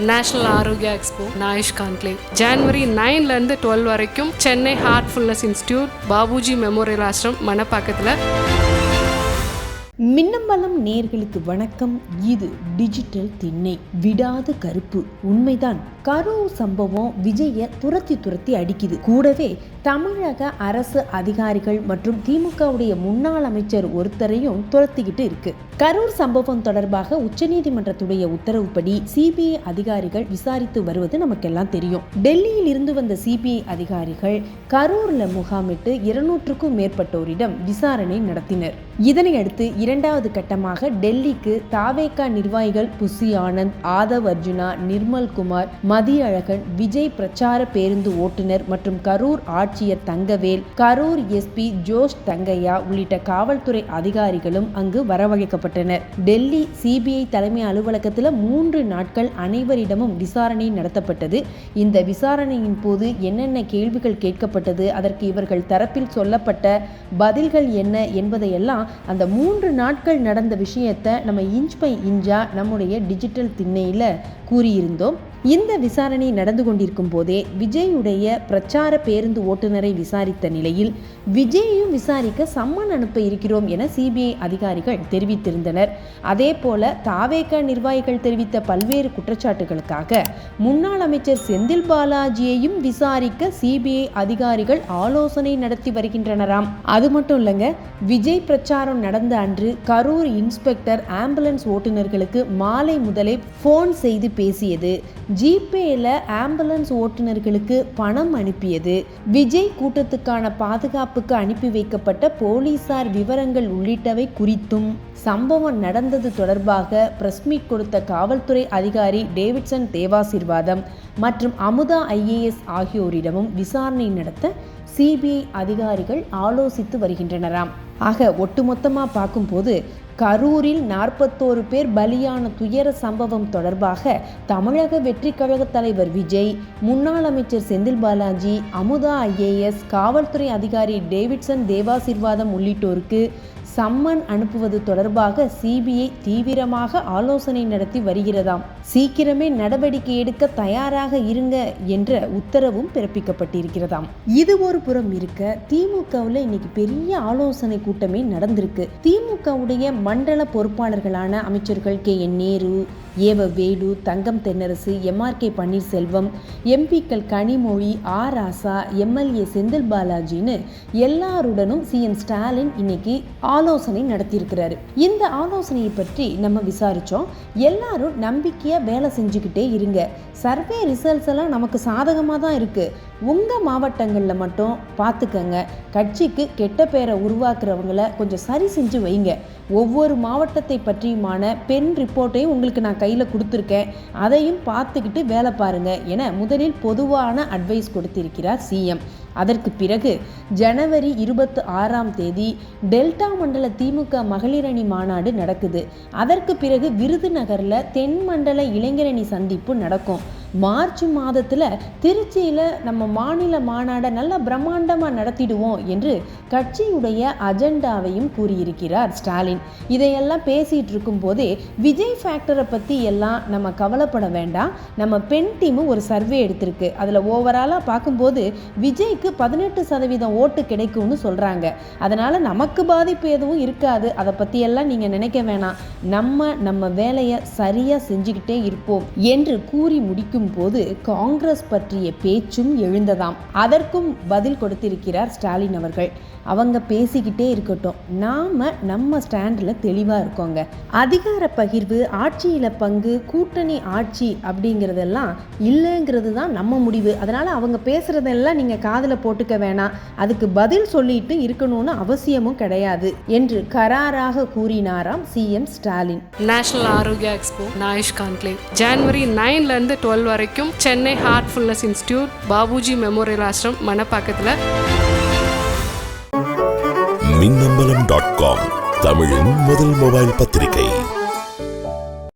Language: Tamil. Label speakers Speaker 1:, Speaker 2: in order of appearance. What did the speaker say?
Speaker 1: நேஷனல் ஆரோக்கியா எக்ஸ்போ நாயுஷ் கான்க்ளேவ் ஜனவரி 9லேருந்து 12 வரைக்கும் Chennai heartfulness institute Babuji memorial Ashram மணப்பாக்கத்தில்.
Speaker 2: மின்னம்பலம் நேயர்களுக்கு வணக்கம். இது டிஜிட்டல் திண்ணை. விடாத கருப்பு. உண்மைதான், கரூர் சம்பவம் விஜய துரத்தி அடிக்குது. கூடவே தமிழக அரசு அதிகாரிகள் மற்றும் திமுகவுடைய முன்னாள் அமைச்சர் ஒருத்தரையும் துரத்திக்கிட்டு இருக்கு. கரூர் சம்பவம் தொடர்பாக உச்சநீதிமன்றத்துடைய உத்தரவுப்படி சிபிஐ அதிகாரிகள் விசாரித்து வருவது நமக்கெல்லாம் தெரியும். டெல்லியில் இருந்து வந்த சிபிஐ அதிகாரிகள் கரூர்ல முகாமிட்டு 200க்கும் மேற்பட்டோரிடம் விசாரணை நடத்தினர். இதனையடுத்து இரண்டாவது கட்டமாக டெல்லிக்கு தாவேகா நிர்வாகிகள் புசி ஆனந்த், ஆதவ் அர்ஜுனா, நிர்மல் குமார், மதியழகன், விஜய் பிரச்சார பேருந்து ஓட்டுநர் மற்றும் கரூர் ஆட்சியர் தங்கவேல், கரூர் எஸ்பி ஜோஷ் தங்கையா உள்ளிட்ட காவல்துறை அதிகாரிகளும் அங்கு வரவழைக்கப்பட்டனர். டெல்லி சிபிஐ தலைமை அலுவலகத்தில் 3 நாட்கள் அனைவரிடமும் விசாரணை நடத்தப்பட்டது. இந்த விசாரணையின் போது என்னென்ன கேள்விகள் கேட்கப்பட்டது, அதற்கு இவர்கள் தரப்பில் சொல்லப்பட்ட பதில்கள் என்ன என்பதையெல்லாம் அந்த 3 நாட்கள் நடந்த விஷயத்தை நம்ம இன்ச் பை இன்ச்சா நம்முடைய டிஜிட்டல் திண்ணையில் கூறியிருந்தோம். இந்த விசாரணை நடந்து கொண்டிருக்கும் போதே விஜயுடைய பிரச்சார பேருந்து ஓட்டுநரை விசாரித்த நிலையில் விஜயையும் விசாரிக்க சம்மன் அனுப்ப இருக்கிறோம் என சிபிஐ அதிகாரிகள் தெரிவித்திருந்தனர். அதே போல தாவேகா நிர்வாகிகள் தெரிவித்த பல்வேறு குற்றச்சாட்டுகளுக்காக முன்னாள் அமைச்சர் செந்தில் பாலாஜியையும் விசாரிக்க சிபிஐ அதிகாரிகள் ஆலோசனை நடத்தி வருகின்றனராம். அது மட்டும் இல்லைங்க, விஜய் பிரச்சாரம் நடந்த அன்று கரூர் இன்ஸ்பெக்டர் ஆம்புலன்ஸ் ஓட்டுநர்களுக்கு மாலை முதலே போன் செய்து பேசியது, ஜிபேல ஆம்புலன்ஸ் ஓட்டுநர்களுக்கு பணம் அனுப்பியது, விஜய் கூட்டத்துக்கான பாதுகாப்புக்கு அனுப்பி வைக்கப்பட்ட போலீசார் விவரங்கள் உள்ளிட்டவை குறித்தும் சம்பவம் நடந்தது தொடர்பாக பிரஸ் மீட் கொடுத்த காவல்துறை அதிகாரி டேவிட்சன் தேவாசீர்வாதம் மற்றும் அமுதா IAS ஆகியோரிடமும் விசாரணை நடத்த சிபிஐ அதிகாரிகள் ஆலோசித்து வருகின்றனராம். ஆக ஒட்டுமொத்தமாக பார்க்கும்போது கரூரில் 41 பேர் பலியான துயர சம்பவம் தொடர்பாக தமிழக வெற்றி கழக தலைவர் விஜய், முன்னாள் அமைச்சர் செந்தில் பாலாஜி, அமுதா IAS, காவல்துறை அதிகாரி டேவிட்சன் தேவாசீர்வாதம் உள்ளிட்டோருக்கு சம்மன் அனுப்புவது தொடர்பாக சிபிஐ தீவிரமாக ஆலோசனை நடத்தி வருகிறதாம். சீக்கிரமே நடவடிக்கை எடுக்க தயாராக இருங்க என்ற உத்தரவும் பிறப்பிக்கப்பட்டிருக்கிறதாம். இது ஒரு புறம் இருக்க, திமுகவில் இன்னைக்கு பெரிய ஆலோசனை கூட்டமே நடந்திருக்கு. திமுகவுடைய மண்டல பொறுப்பாளர்களான அமைச்சர்கள் KN நேரு, வேலு, தங்கம் தென்னரசு, MRK பன்னீர்செல்வம், எம்பிக்கள் கனிமொழி, ராசா, MLA செந்தில் பாலாஜின்னு எல்லாருடனும் CM ஸ்டாலின் இன்னைக்கு ஆலோசனை நடத்தியிருக்கிறாரு. இந்த ஆலோசனையை பற்றி நம்ம விசாரிச்சோம். எல்லாரும் நம்பிக்கையா வேலை செஞ்சுக்கிட்டே இருங்க. சர்வே ரிசல்ட்ஸ் எல்லாம் நமக்கு சாதகமாக தான் இருக்கு. உங்க மாவட்டங்களில் மட்டும் பார்த்துக்கங்க. கட்சிக்கு கெட்ட பேரை உருவாக்குறவங்களை கொஞ்சம் சரி செஞ்சு வைங்க. ஒவ்வொரு மாவட்டத்தை பற்றியுமான பென் ரிப்போர்ட்டையும் உங்களுக்கு நான் கையில் கொடுத்துருக்கேன். அதையும் பார்த்துக்கிட்டு வேலை பாருங்க என முதலில் பொதுவான அட்வைஸ் கொடுத்திருக்கிறார் CM. அதற்கு பிறகு ஜனவரி 26ஆம் தேதி டெல்டா மண்டல திமுக மகளிரணி மாநாடு நடக்குது. அதற்கு பிறகு விருதுநகரில் தென் மண்டல இளைஞரணி சந்திப்பு நடக்கும். மார்ச் மாதத்தில் திருச்சியில் நம்ம மாநில மாநாடை நல்லா பிரம்மாண்டமாக நடத்திடுவோம் என்று கட்சியுடைய அஜெண்டாவையும் கூறியிருக்கிறார் ஸ்டாலின். இதையெல்லாம் பேசிகிட்டு இருக்கும் போதே விஜய் ஃபேக்டரை பற்றி எல்லாம் நம்ம கவலைப்பட வேண்டாம். நம்ம பெண் டீமும் ஒரு சர்வே எடுத்திருக்கு. அதில் ஓவராலாக பார்க்கும்போது விஜய்க்கு 18% ஓட்டு கிடைக்கும்னு சொல்கிறாங்க. அதனால் நமக்கு பாதிப்பு எதுவும் இருக்காது. அதை பற்றியெல்லாம் நீங்கள் நினைக்க வேணாம். நம்ம வேலையை சரியாக செஞ்சுக்கிட்டே இருப்போம் என்று கூறி முடிக்கும் போது காங்கிரஸ் பற்றிய பேச்சும் எழுந்ததாம். அதற்கும் பதில் கொடுத்திருக்கிறார் ஸ்டாலின் அவர்கள். அவங்க பேசிக்கிட்டே இருக்கட்டும், நம்ம ஸ்டாண்டில் தெளிவாக இருக்கோங்க. அதிகார பகிர்வு, ஆட்சியில் பங்கு, கூட்டணி ஆட்சி அப்படிங்கிறதெல்லாம் இல்லைங்கிறது தான் நம்ம முடிவு. அதனால் அவங்க பேசுகிறதெல்லாம் நீங்கள் காதில் போட்டுக்க வேணாம். அதுக்கு பதில் சொல்லிட்டு இருக்கணும்னு அவசியமும் கிடையாது என்று கராராக கூறினாராம் CM Stalin.
Speaker 1: National Arogya expo நாயுஷ் கான்க்ளேவ் ஜனவரி 9லேருந்து 12 வரைக்கும் Chennai heartfulness institute Babuji memorial Ashram மணப்பாக்கத்தில்.
Speaker 3: மின்னம்பலம்.com தமிழின் முதல் மொபைல் பத்திரிகை.